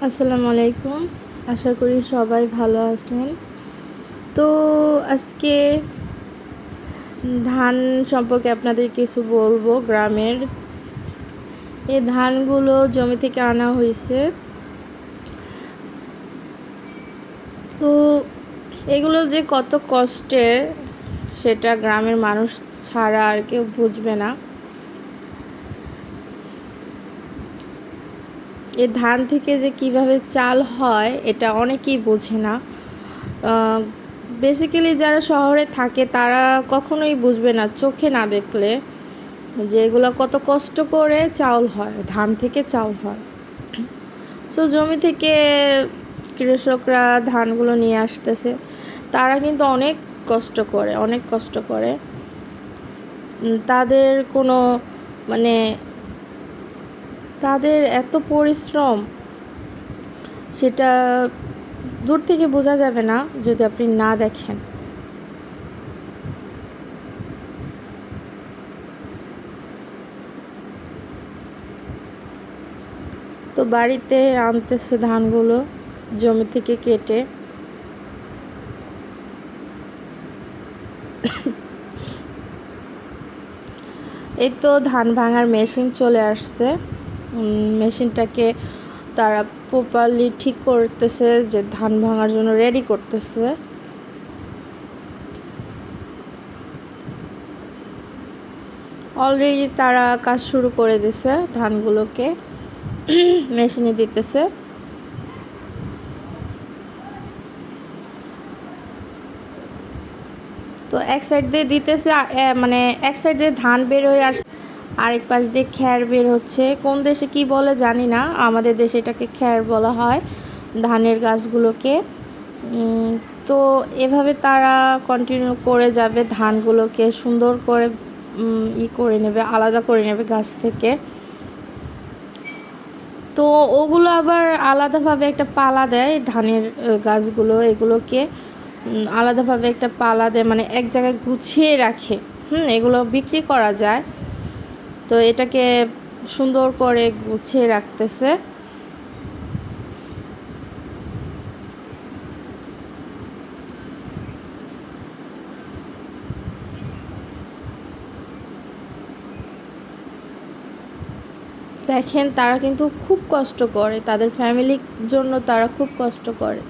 আসসালামু আলাইকুম। আশা করি সবাই ভালো আছেন। তো আজকে ধান সম্পর্কে আপনাদের কিছু বলবো। গ্রামের এই ধানগুলো জমি থেকে আনা হয়েছে। তো এগুলো যে কত কষ্টের সেটা গ্রামের মানুষ ছাড়া আর কেউ বুঝবে না। এই ধান থেকে যে কিভাবে চাল হয় এটা অনেকেই বোঝে না। বেসিক্যালি যারা শহরে থাকে তারা কখনোই বুঝবে না চোখে না দেখলে যে এগুলো কত কষ্ট করে চাউল হয়, ধান থেকে চাউল হয়। সো জমি থেকে কৃষকরা ধানগুলো নিয়ে আসতেছে, তারা কিন্তু অনেক কষ্ট করে। তাদের কোনো মানে তাদের এত পরিশ্রম সেটা দূর থেকে বোঝা যাবে না যদি আপনি না দেখেন। তো বাড়িতে আনতেছে ধানগুলো জমি থেকে কেটে। এই তো ধান ভাঙার মেশিন চলে আসছে। মেশিনটাকে তারা প্রপারলি ঠিক করতেছে, যে ধান ভাঙার জন্য রেডি করতেছে। অলরেডি তারা কাজ শুরু করে দিছে, ধানগুলোকে মেশিনে দিতেছে। তো এক সাইড দিয়ে দিতেছে, মানে এক সাইড দিয়ে ধান বের হয়ে আসছে, আরেক পাশ দিয়ে খ্যার বের হচ্ছে। কোন দেশে কি বলে জানি না, আমাদের দেশে এটাকে খ্যার বলা হয় ধানের গাছগুলোকে। তো এভাবে তারা কন্টিনিউ করে যাবে, ধানগুলোকে সুন্দর করে করে নেবে, আলাদা করে নেবে গাছ থেকে। তো ওগুলো আবার আলাদাভাবে একটা পালা দেয়, ধানের গাছগুলো এগুলোকে আলাদাভাবে একটা পালা দেয়, মানে এক জায়গায় গুছিয়ে রাখে। এগুলো বিক্রি করা যায়। তো এটাকে সুন্দর করে গুছিয়ে রাখতেছে। দেখেন তারা কিন্তু খুব কষ্ট করে, তাদের ফ্যামিলির জন্য তারা খুব কষ্ট করে,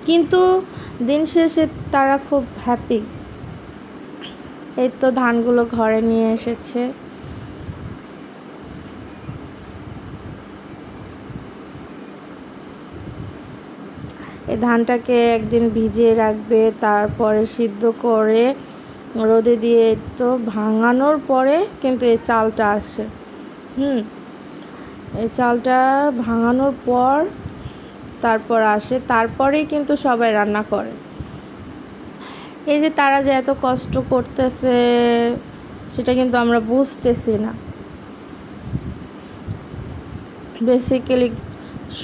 কিন্তু দিন শেষে তারা খুব হ্যাপি। এই তো ধানগুলো ঘরে নিয়ে এসেছে। এই ধানটাকে একদিন ভিজিয়ে রাখবে, তারপরে সিদ্ধ করে রোদে দিয়ে তো ভাঙানোর পরে কিন্তু এই চালটা আসে। এই চালটা ভাঙানোর পর তারপর আসে, তারপরেই কিন্তু সবাই রান্না করে। এই যে তারা যে এত কষ্ট করতেছে সেটা কিন্তু আমরা বুঝতেছি না। বেসিক্যালি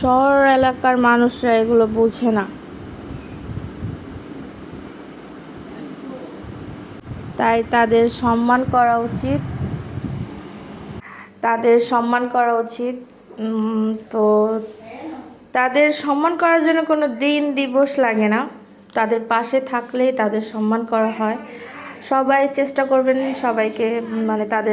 শহর এলাকার মানুষরা এগুলো বোঝে না, তাই তাদের সম্মান করা উচিত। তো তাদের সম্মান করার জন্য কোনো দিন দিবস লাগে না, তাদের পাশে থাকলেই তাদের সম্মান করা হয়। সবাই চেষ্টা করবেন সবাইকে, মানে তাদের